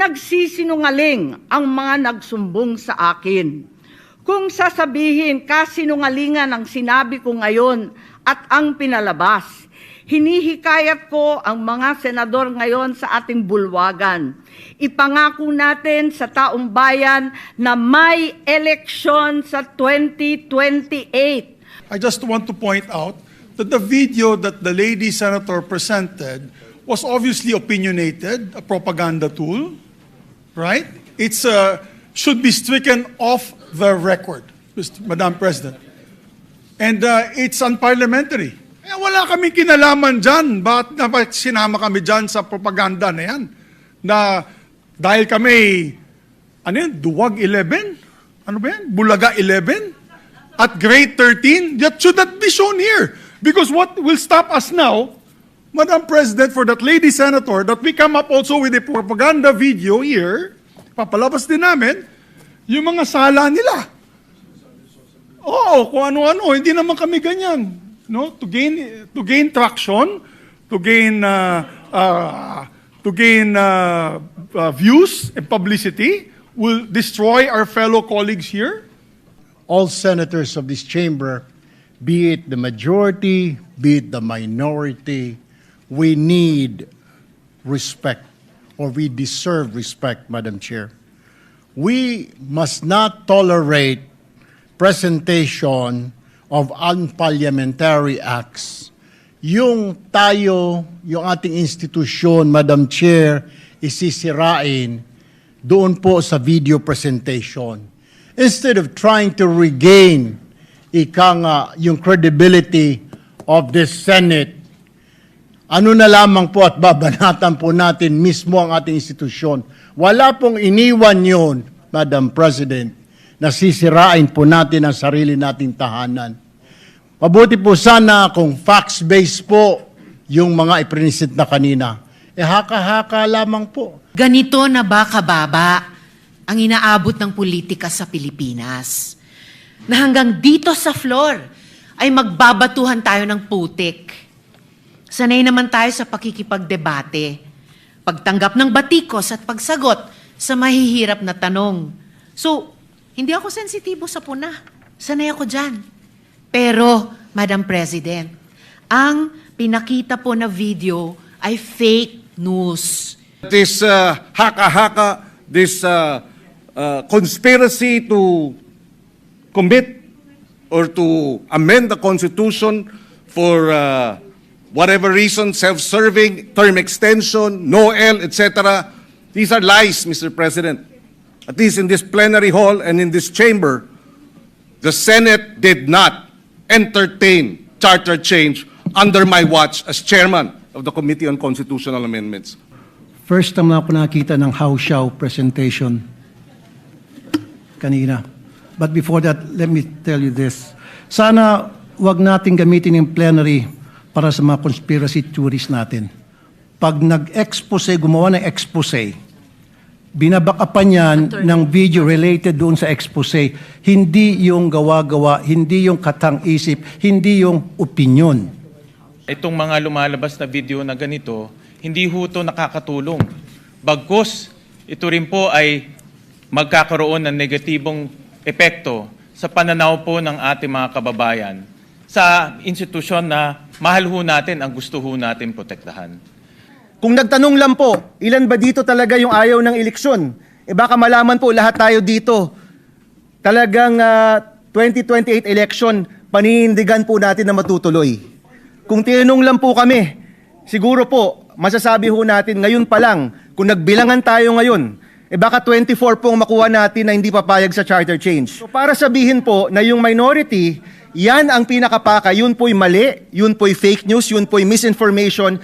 nagsisinungaling ang mga nagsumbong sa akin. Kung sasabihin kasinungalingan ang sinabi ko ngayon at ang pinalabas, hinihikayat ko ang mga senador ngayon sa ating bulwagan. Ipangako natin sa taong bayan na may eleksyon sa 2028. I just want to point out that the video that the lady senator presented was obviously opinionated, a propaganda tool, right? It's should be stricken off the record, Madam President. And it's unparliamentary. Eh, wala kaming kinalaman dyan. Bakit sinama kami dyan sa propaganda na yan? Na dahil kami, ano yan, Duwag 11? Ano ba yan? Bulaga 11? At grade 13? That should not be shown here. Because what will stop us now, Madam President, for that lady senator, that we come up also with a propaganda video here, papalabas din namin, yung mga sala nila. Oo, kung ano-ano, hindi naman kami ganyan. No? To gain traction, to gain views and publicity, will destroy our fellow colleagues here. All senators of this chamber, be it the majority, be it the minority, we need respect, or we deserve respect, Madam Chair. We must not tolerate presentation of unparliamentary acts. Yung ating institusyon, Madam Chair, isisirain doon po sa video presentation. Instead of trying to regain yung credibility of this Senate, ano na lamang po at babanatan po natin mismo ang ating institusyon. Wala pong iniwan yun, Madam President, na sisirain po natin ang sarili nating tahanan. Mabuti po sana kung facts-based po yung mga iprinisit na kanina. Haka-haka lamang po. Ganito na ba kababa ang inaabot ng politika sa Pilipinas? Na hanggang dito sa floor ay magbabatuhan tayo ng putik. Sanay naman tayo sa pakikipagdebate, pagtanggap ng batikos at pagsagot sa mahihirap na tanong. So, hindi ako sensitibo sa puna. Sanay ako dyan. Pero, Madam President, ang pinakita po na video ay fake news. This haka-haka, this conspiracy to commit or to amend the Constitution for whatever reason, self-serving, term extension, NOEL, etc. These are lies, Mr. President. At least in this plenary hall and in this chamber, the Senate did not entertain charter change under my watch as chairman of the Committee on Constitutional Amendments. First time na ako nakita ng House Show presentation kanina. But before that, let me tell you this. Sana wag nating gamitin yung plenary para sa mga conspiracy theories natin. Pag nag-expose, gumawa ng expose, binabakapan yan ng video related doon sa expose, hindi yung gawa-gawa, hindi yung katang-isip, hindi yung opinion. Itong mga lumalabas na video na ganito, hindi ho ito nakakatulong. Bagkus, ito rin po ay magkakaroon ng negatibong epekto sa pananaw po ng ating mga kababayan sa institusyon na mahal ho natin ang gusto ho natin protektahan. Kung nagtanong lang po, ilan ba dito talaga yung ayaw ng eleksyon? Baka malaman po lahat tayo dito. Talagang 2028 election, paninindigan po natin na matutuloy. Kung tinanong lang po kami, siguro po, masasabi ho natin ngayon pa lang, kung nagbilangan tayo ngayon, baka 24 po ang makuha natin na hindi papayag sa charter change. So para sabihin po na yung minority, yan ang pinakapaka, yun po'y mali, yun po'y fake news, yun po'y misinformation.